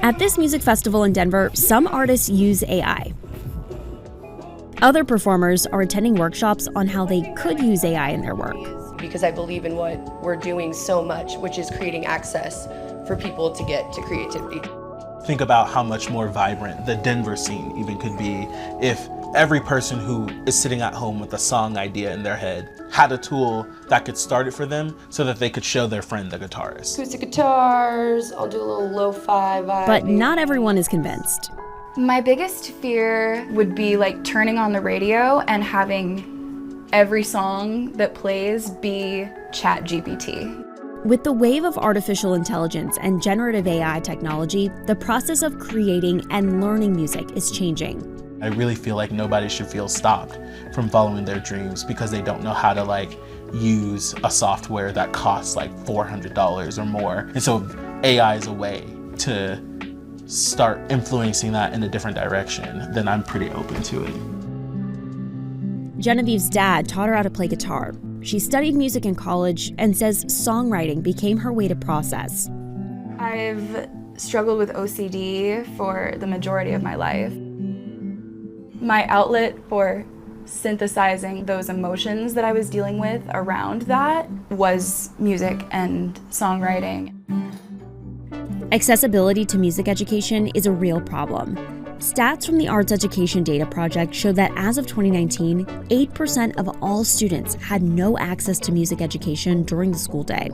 At this music festival in Denver, some artists use AI. Other performers are attending workshops on how they could use AI in their work. Because I believe in what we're doing so much, which is creating access for people to get to creativity. Think about how much more vibrant the Denver scene even could be if every person who is sitting at home with a song idea in their head had a tool that could start it for them so that they could show their friend the guitarist. Acoustic guitars, I'll do a little lo-fi vibe. But not everyone is convinced. My biggest fear would be like turning on the radio and having every song that plays be ChatGPT. With the wave of artificial intelligence and generative AI technology, the process of creating and learning music is changing. I really feel like nobody should feel stopped from following their dreams because they don't know how to use a software that costs like $400 or more. And so AI is a way to start influencing that in a different direction, then I'm pretty open to it. Genevieve's dad taught her how to play guitar. She studied music in college and says songwriting became her way to process. I've struggled with OCD for the majority of my life. My outlet for synthesizing those emotions that I was dealing with around that was music and songwriting. Accessibility to music education is a real problem. Stats from the Arts Education Data Project show that as of 2019, 8% of all students had no access to music education during the school day.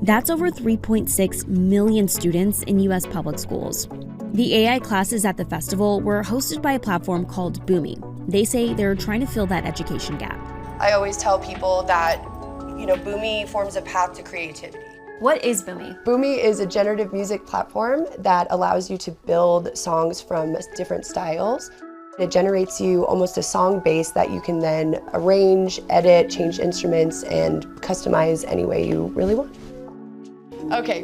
That's over 3.6 million students in U.S. public schools. The AI classes at the festival were hosted by a platform called Boomy. They say they're trying to fill that education gap. I always tell people that, Boomy forms a path to creativity. What is Boomy? Boomy is a generative music platform that allows you to build songs from different styles. It generates you almost a song base that you can then arrange, edit, change instruments, and customize any way you really want. Okay.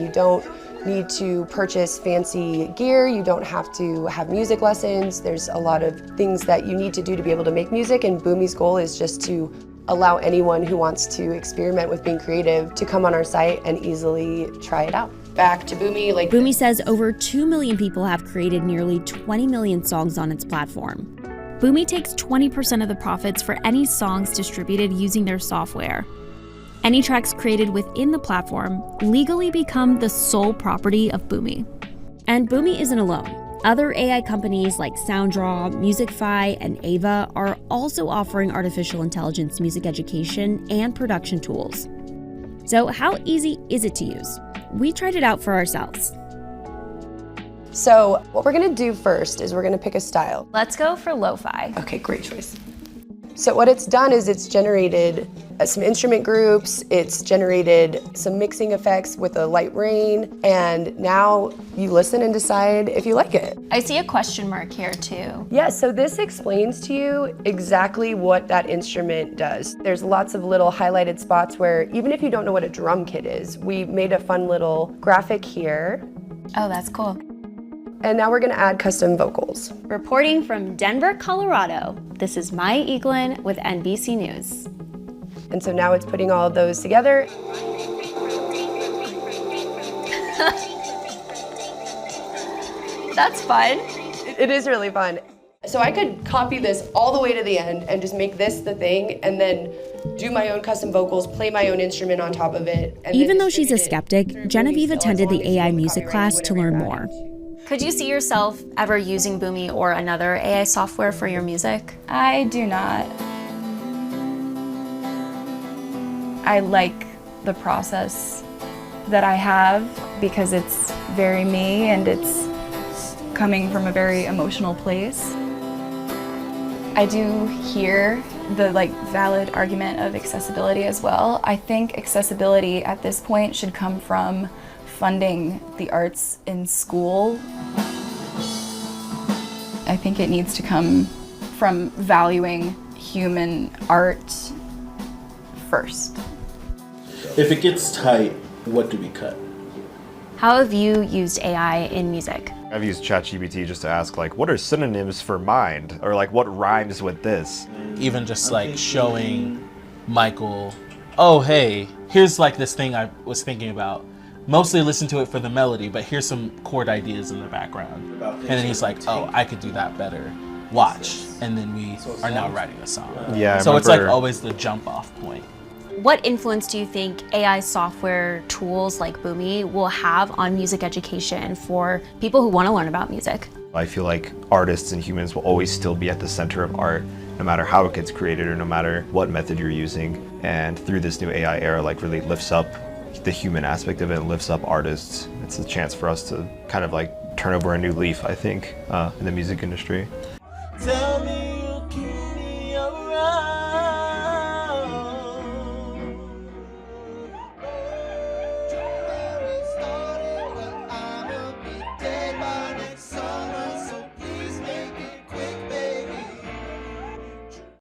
You don't need to purchase fancy gear. You don't have to have music lessons. There's a lot of things that you need to do to be able to make music, and Boomy's goal is just to allow anyone who wants to experiment with being creative to come on our site and easily try it out. Back to Boomy. Boomy says over 2 million people have created nearly 20 million songs on its platform. Boomy takes 20% of the profits for any songs distributed using their software. Any tracks created within the platform legally become the sole property of Boomy. And Boomy isn't alone. Other AI companies like SoundDraw, Musicfy, and Ava are also offering artificial intelligence music education and production tools. So how easy is it to use? We tried it out for ourselves. So what we're gonna do first is we're gonna pick a style. Let's go for lo-fi. Okay, great choice. So what it's done is it's generated some instrument groups, it's generated some mixing effects with a light rain, and now you listen and decide if you like it. I see a question mark here too. Yeah, so this explains to you exactly what that instrument does. There's lots of little highlighted spots where even if you don't know what a drum kit is, we made a fun little graphic here. Oh, that's cool. And now we're gonna add custom vocals. Reporting from Denver, Colorado, this is Maya Eaglin with NBC News. And so now it's putting all of those together. That's fun. It is really fun. So I could copy this all the way to the end and just make this the thing and then do my own custom vocals, play my own instrument on top of it. And even though she's a skeptic, Genevieve attended the AI music class to learn more. Could you see yourself ever using Boomy or another AI software for your music? I do not. I like the process that I have because it's very me and it's coming from a very emotional place. I do hear the valid argument of accessibility as well. I think accessibility at this point should come from funding the arts in school. I think it needs to come from valuing human art first. If it gets tight, what do we cut? How have you used AI in music? I've used ChatGPT just to ask what are synonyms for mind? Or what rhymes with this? Even just showing Michael, oh hey, here's this thing I was thinking about. mostly listen to it for the melody, but here's some chord ideas in the background. And then he's like, oh, I could do that better. Watch. And then we are now writing a song. Yeah, so it's like always the jump off point. What influence do you think AI software tools like Boomy will have on music education for people who want to learn about music? I feel like artists and humans will always still be at the center of art, no matter how it gets created or no matter what method you're using. And through this new AI era, like really lifts up the human aspect of it and lifts up artists. It's a chance for us to kind of like turn over a new leaf, I think, in the music industry.